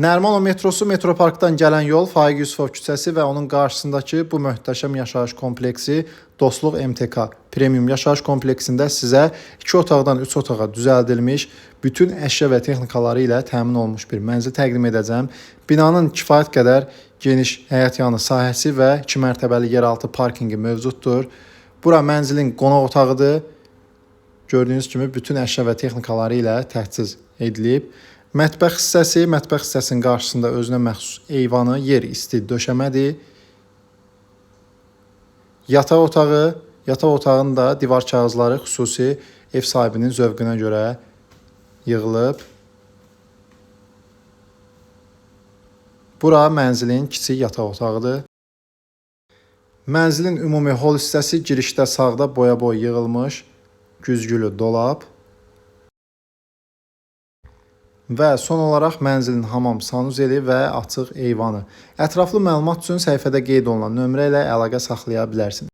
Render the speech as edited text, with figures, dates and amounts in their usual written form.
Nərimanov metrosu Metroparkdan gələn yol Faiq Yusifov küçəsi və onun qarşısındakı bu möhtəşəm yaşayış kompleksi Dostluq MTK Premium yaşayış kompleksində sizə 2 otaqdan 3 otağa düzəldilmiş, bütün əşya və texnikaları ilə təmin olmuş bir mənzil təqdim edəcəm. Binanın kifayət qədər geniş həyətyanı sahəsi və 2 mərtəbəli yeraltı parkinqi mövcuddur. Bura mənzilin qonaq otağıdır. Gördüyünüz kimi bütün əşya və texnikaları ilə təchiz edilib. Mətbəx hissəsinin qarşısında özünə məxsus eyvanı, yer isti döşəmədir. Yataq otağının da divar kağızları xüsusi ev sahibinin zövqünə görə yığılıb. Bura mənzilin kiçik yataq otağıdır. Mənzilin ümumi hol hissəsi girişdə sağda boya-boy yığılmış güzgülü dolab. Və son olaraq mənzilin hamam sanuzeli və açıq eyvanı. Ətraflı məlumat üçün səhifədə qeyd olunan nömrə ilə əlaqə saxlaya bilərsiniz.